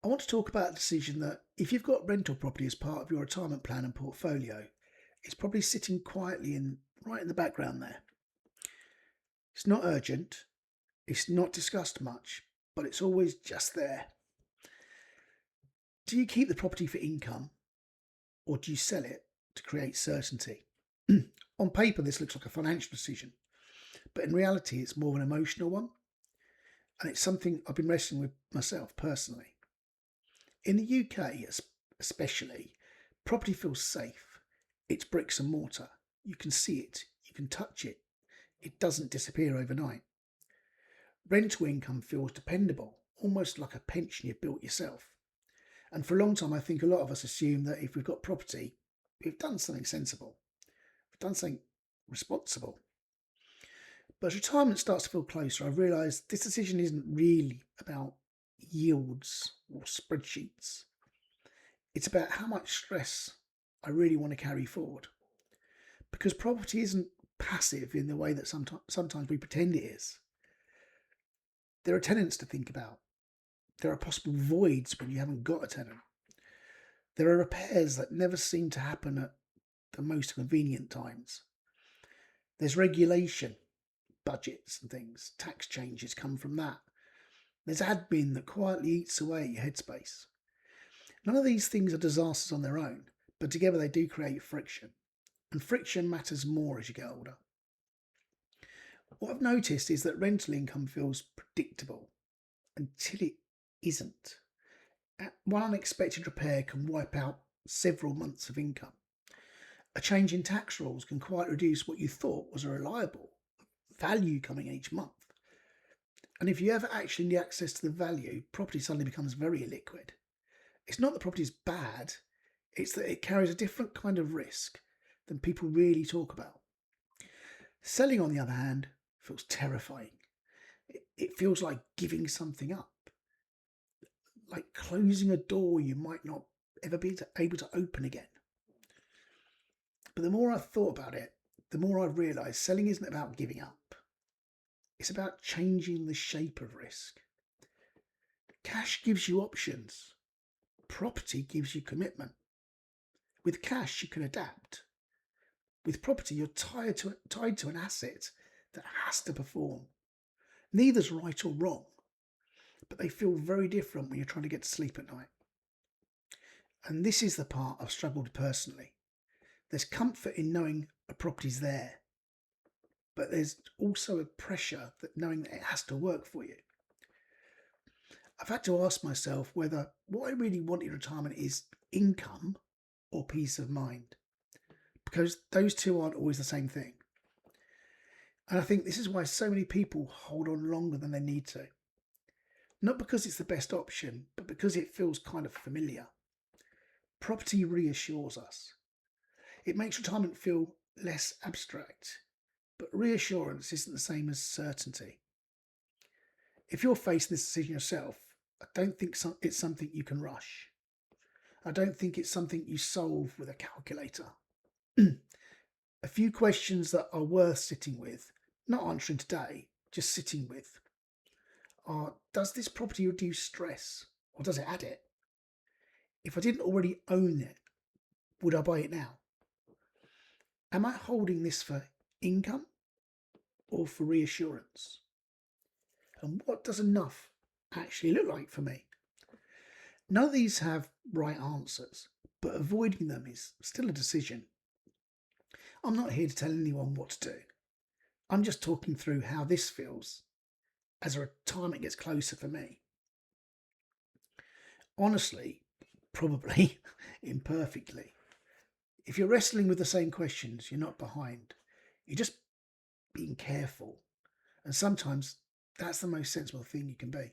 I want to talk about a decision that if you've got rental property as part of your retirement plan and portfolio, it's probably sitting quietly right in the background there. It's not urgent, it's not discussed much, but it's always just there. Do you keep the property for income or do you sell it to create certainty? On paper, this looks like a financial decision, but in reality, it's more of an emotional one, and it's something I've been wrestling with myself personally. In the UK, especially, property feels safe. It's bricks and mortar. You can see it, you can touch it. It doesn't disappear overnight. Rental income feels dependable, almost like a pension you've built yourself. And for a long time, I think a lot of us assume that if we've got property, we've done something sensible, we've done something responsible. But as retirement starts to feel closer, I've realised this decision isn't really about yields or spreadsheets. It's about how much stress I really want to carry forward. Because property isn't passive in the way that sometimes we pretend it is. There are tenants to think about. There are possible voids when you haven't got a tenant. There are repairs that never seem to happen at the most convenient times. There's regulation, budgets and things. Tax changes come from that. There's admin that quietly eats away at your headspace. None of these things are disasters on their own, but together they do create friction. And friction matters more as you get older. What I've noticed is that rental income feels predictable until it isn't. One unexpected repair can wipe out several months of income. A change in tax rules can quite reduce what you thought was a reliable value coming each month. And if you ever actually need access to the value, property suddenly becomes very illiquid. It's not that property is bad, it's that it carries a different kind of risk than people really talk about. Selling, on the other hand, feels terrifying. It feels like giving something up, like closing a door you might not ever be able to open again. But the more I've thought about it, the more I've realised selling isn't about giving up. It's about changing the shape of risk. Cash gives you options. Property gives you commitment. With cash, you can adapt. With property, you're tied to an asset that has to perform. Neither's right or wrong, but they feel very different when you're trying to get to sleep at night. And this is the part I've struggled personally. There's comfort in knowing a property's there, but there's also a pressure that knowing that it has to work for you. I've had to ask myself whether what I really want in retirement is income or peace of mind, because those two aren't always the same thing. And I think this is why so many people hold on longer than they need to. Not because it's the best option, but because it feels kind of familiar. Property reassures us. It makes retirement feel less abstract, but reassurance isn't the same as certainty. If you're facing this decision yourself, I don't think it's something you can rush. I don't think it's something you solve with a calculator. A few questions that are worth sitting with, not answering today, just sitting with, are: does this property reduce stress or does it add it? If I didn't already own it, would I buy it now? Am I holding this for income or for reassurance? And what does enough actually look like for me? None of these have right answers, but avoiding them is still a decision. I'm not here to tell anyone what to do. I'm just talking through how this feels as retirement gets closer for me. Honestly, probably imperfectly. If you're wrestling with the same questions, you're not behind. You're just being careful. And sometimes that's the most sensible thing you can be.